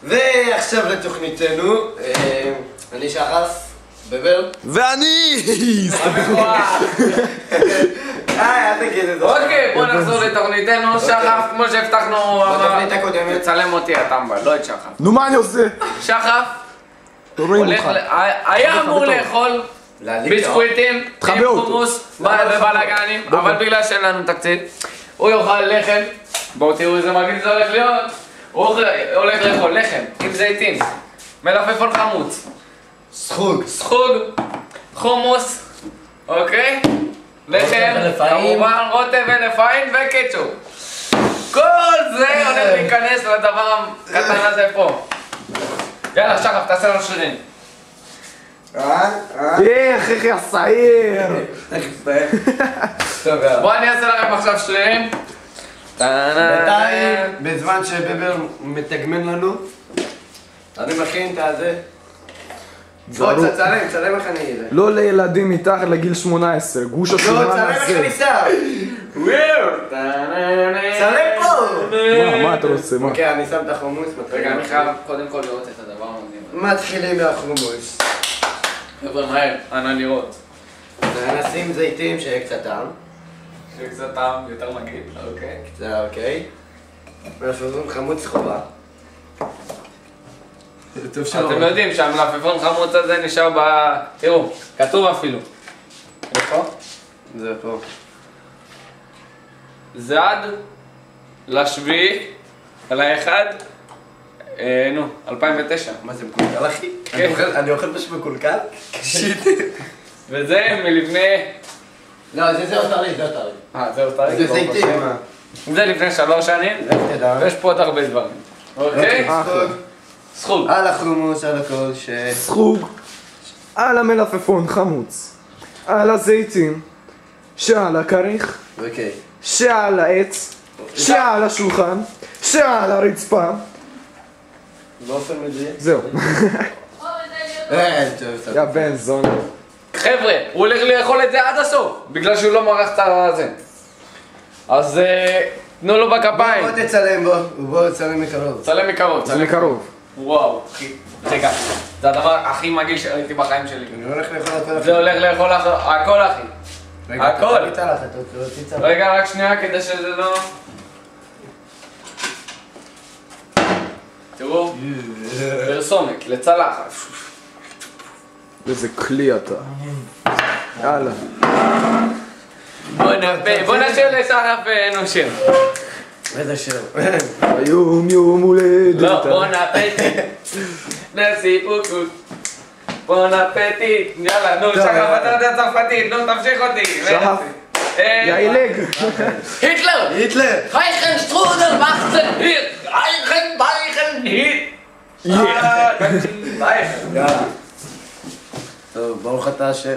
ועכשיו לתוכניתנו, אני שחף, בבר. ואני! אל תגיד את זה. אוקיי, בוא נחזור לתוכניתנו. שחף, כמו שהבטחנו, בתוכנית הקודמת. צלם אותי הטמבל, לא את שחף. נו, מה אני עושה? שחף רואים הולך אותך. היה אמור לאכול ביסקוויטים תחבא עם אותו. חומוס ובלאגנים, אבל בגלל שאין לנו תקציב הוא יאכל לחם. בואו תראו איזה מגניב זה הולך להיות. הוא הולך לאכול לחם עם זיתים, מלפפון חמוץ, סחוג, חומוס, אוקיי? לחם, כמובן רוטב ולפיים וקטשופ. כל זה הולך להיכנס לדבר הקטן הזה פה. יאללה, שחף, תעשה לנו שרירים. איך יא שעיר! בוא אני אעשה לכם עכשיו שרירים. בינתיים, בזמן שבבר מתגמן לנו, אני מכין את הזה. בוא צלם איך אני אראה. לא לילדים מתחת לגיל 18, גוש לא, השומן צלם איך הזה. אני שם. צלם פה. מה אתה רוצה? מה? אוקיי, אני שם את החומוס. רגע, אני חייב קודם כל לראות את הדבר המדהים. מתחילים מהחומוס. חבר'ה, מהר, אנא לראות. נשים זיתים שיהיה קצת טעם. שיהיה קצת טעם יותר מגעיל, אוקיי. זה אוקיי. מלפפון חמוץ חובה. אתם יודעים שהמלפפון חמוץ הזה נשאר ב... תראו, כתוב אפילו. איפה? זה פה. זה עד לשביעי, לאחד, 2009. מה זה מקולקל אחי? כן. אני אוכל פשוט מקולקל? שיט. וזה מלפני... לא, זה יותר לי, זה יותר לי. זה אותה. זה זיתים. זה לפני 3 שנים, לך תדע. ויש פה עוד הרבה דברים. אוקיי? סחוג. על החומוס, על הכל, סחוג, על המלפפון חמוץ, על הזיתים, שעל הכריך, אוקיי. שעל העץ, שעל השולחן, שעל הרצפה. באופן מדויק. זהו. טוב. יא בן זונה. חבר'ה, הוא הולך לאכול את זה עד הסוף, בגלל שהוא לא מרח את הזה. אז תנו לו בכפיים. בוא תצלם בו, בוא תצלם מקרוב. צלם מקרוב. זה מקרוב. וואו, אחי. רגע, זה הדבר הכי מגעיל שראיתי בחיים שלי. אני הולך לאכול הכל. זה הולך לאכול הכל, אחי. הכל. תצא. רגע, רק שנייה כדי שזה לא... תראו, פרסומת, לצלחת. איזה כלי אתה. יאללה. בוא נשאיר לשחף נושם. איזה שם. היום יום הולדת. לא, בון אפטיט. נשיא פוקוט. בון אפטיט. יאללה, נו, שחף, אתה יודע צרפתית, נו, תמשיך אותי. שחף. יאילג. היטלר! היטלר! הייכן שטרודל מחצן היר! הייכן בייכן היר! יאללה. טוב, ברוך אתה השם.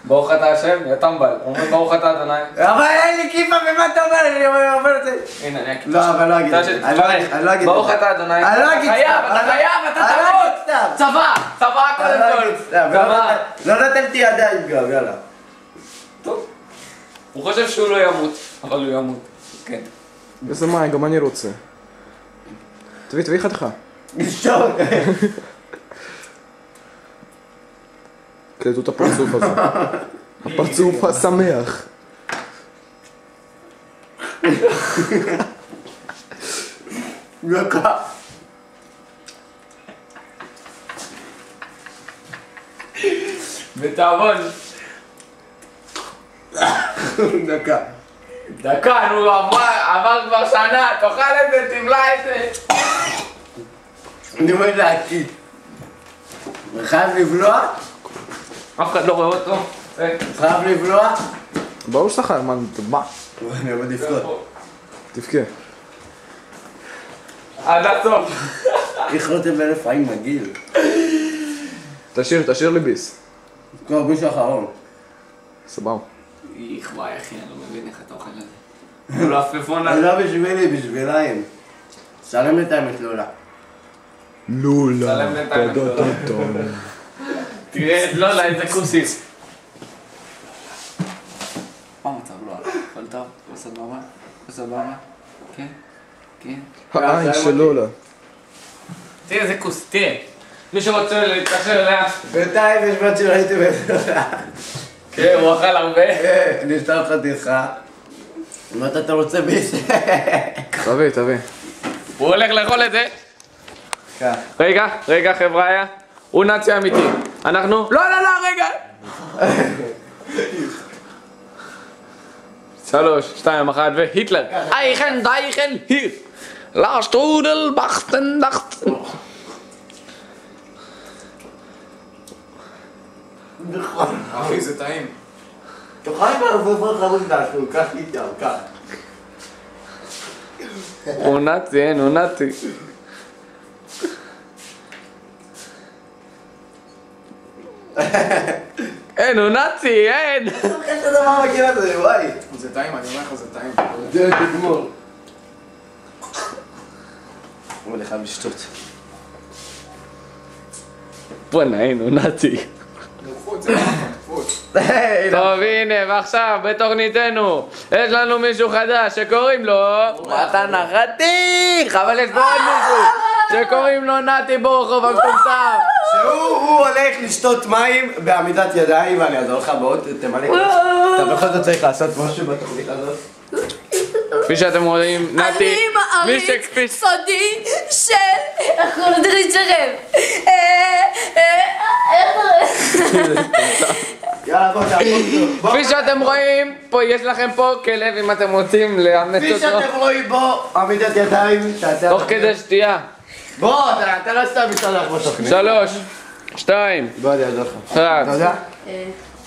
ברוך אתה השם, יא טמבל. אומרים ברוך אתה אדוני. אבל אין לי כיפה, ומה אתה אומר? אני אומר את זה. הנה, אני אגיד. לא, אבל לא אגיד. אני לא אגיד. ברוך אתה אדוני. אני לא אגיד. אתה חייב, אתה תמות! צבא! צבא קודם כל! צבא! לא נתתי ידיים גם, יאללה. טוב. הוא חושב שהוא לא ימות, אבל הוא ימות. כן. איזה מים, גם אני רוצה. תביא חתיכה. טוב. קלטו את הפרצוף הזה. הפרצוף השמח. דקה. בתאבון. דקה. דקה, נו, עבר כבר שנה, תאכל את זה, תבלע את זה. אני אומר להקיא. חייב לבלוע? אף אחד לא רואה אותו. חייב לבלוע? ברור שלך, מה? אני עומד לפחות. תבכה. עד הסוף. איך רותם לפעמים מגעיל? תשאיר לי ביס. כבר גוש האחרון. סבבה. איך וואי אחי, אני לא מבין איך אתה אוכל את זה. הוא לא עפפון אני לא בשבילי, בשביליים. סלם את האמת לולה. לולה. סלם בינתיים את לולה. תראה, לא, לא, איזה כוסיס. מה המצב? לא, הכל טוב? בסבבה? בסבבה? כן? כן? העין של לולה. תראה איזה כוס, תראה. מי שרוצה להתקשר אליה. בינתיים יש בת שראיתי כן, הוא אכל הרבה. נשתר חתיכה. אם אתה רוצה ביס. תביא. הוא הולך לאכול את זה. כן. רגע חבריה. הוא נאצי אמיתי. אנחנו... לא, רגע. 3, 2, 1 והיטלר. אייכן, היר. לשטרודל, בכטן. נכון. אחי, זה טעים. תאכל כבר חרוץ דעתו, קח איתם, קח. הוא נאצי, הוא נאצי. אין, הוא נאצי, אין! איך אתה דבר מכיר את זה, וואי. זה טעים, אני אומר לך, זה טעים. זה תגמור. הוא לך בשטות. בוא'נה, אין, הוא נאצי. נוחות, זה נוחות. טוב, הנה, ועכשיו, בתוכניתנו, יש לנו מישהו חדש שקוראים לו... מתן החתיך! אבל יש פה עוד מישהו שקוראים לו נתי בורחוב המטומטם. שהוא הולך לשתות מים בעמידת ידיים, ואני אעזור לך מאוד, תמלא כוס. אתה בכל זאת צריך לעשות משהו בתוכנית הזאת. כפי שאתם רואים, נתי... אני מעריץ סודי של... איך קוראים לזה להישרם? יאללה, בוא תעבור. כפי שאתם רואים, יש לכם פה כלב אם אתם רוצים לאמץ כפי אותו. שאתם רואים בו, עמידת ידיים, תעשה... תוך כדי שתייה. בוא, אתה לא סתם משתלח בתוכנית. 3, 2, בוא, אני אעזור לך. 1. אתה יודע?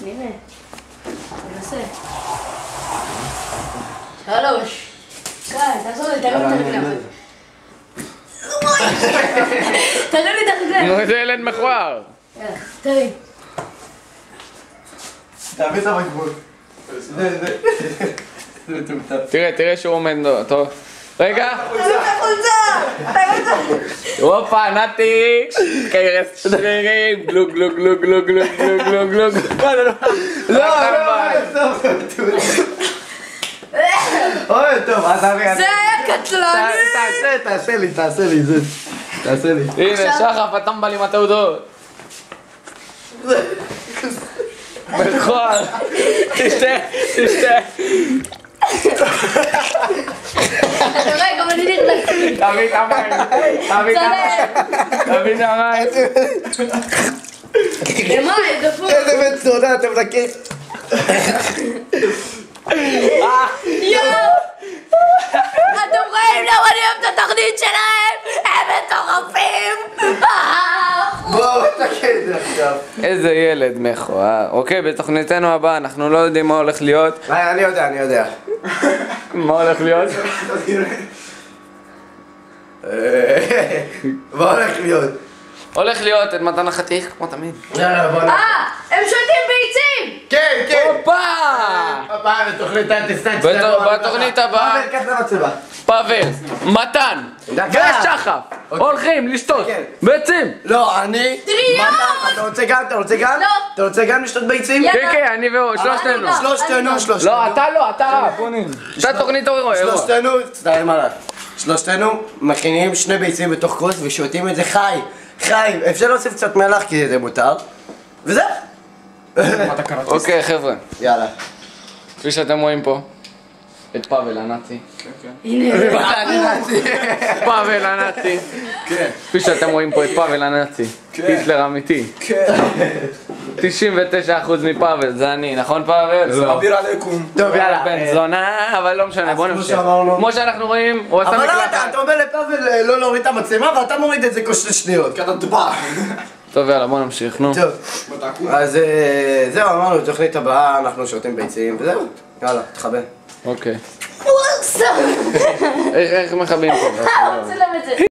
הנה. ננסה. 3. תעזור לי, תרים לי את הרגליים. תרים לי את הרגליים. נו, איזה ילד מכוער. יאללה, תרים. תעביר את המגבול. זה מטומטם. תראה שהוא עומד טוב. רגע. תרים את החולצה! תרים את החולצה! הופה, נתי. קיירס שרירים. גלוג גלוג גלוג גלוג גלוג גלוג גלוג גלוג. לא, אוי, טוב, אז אני... זה היה קטלני! תעשה לי, זה. תעשה לי. הנה, שחף, הטמבל עם התעודות. מכוער. תשתה. רגע, אבל אני נכנס. תביא את המים. תביא את המים. למה? דפוק. איזה בן צודה, אתה מדכא. יואו! אתם רואים למה אני אוהב את התוכנית שלהם? הם מטורפים! בואו, תקן את זה עכשיו. איזה ילד מכוער. אוקיי, בתוכניתנו הבאה אנחנו לא יודעים מה הולך להיות. אני יודע. מה הולך להיות? מה הולך להיות? הולך להיות את מתן החתיך, כמו תמיד. יאללה, בוא נעשה. הם שותים ביצים! כן. הופה! הפעם בתוכנית האנטיסטנט. בתוכנית הבאה, קח את המצבה. פאבל, מתן דקה. ושחף הולכים לשתות כן. ביצים. לא, אני... טריו! אתה רוצה גם? לא. אתה רוצה גם לשתות ביצים? יאללה. כן, אני שלושתנו. שלושתנו. לא, אתה לא, אתה רב. אתה תוכנית אירוע. שלושתנו מכינים 2 ביצים בתוך כוס ושותים את זה חי. אפשר להוסיף קצת מלח כי זה מותר. וזהו. אוקיי, חבר'ה. יאללה. כפי שאתם רואים פה, את פאבל הנאצי. פאבל הנאצי. כפי שאתם רואים פה את פאבל הנאצי. היטלר אמיתי. 99% מפאבל זה אני, נכון פאבל? אביר עליכום. טוב, יאללה. בן זונה, אבל לא משנה, בוא נמשיך. שאמרנו. כמו שאנחנו רואים, הוא עשה אבל מקלחת. אתה אומר לפאבל לא להוריד את המצלמה ואתה מוריד את זה כל 2 שניות. כי אתה דבח. טוב, יאללה, בוא נמשיך, נו. טוב. אז זהו, אמרנו, בתוכנית הבאה אנחנו שותים ביצים וזהו. יאללה, תחבא. אוקיי. וואו, סתם! איך מכבים פה? רוצה לצלם את זה.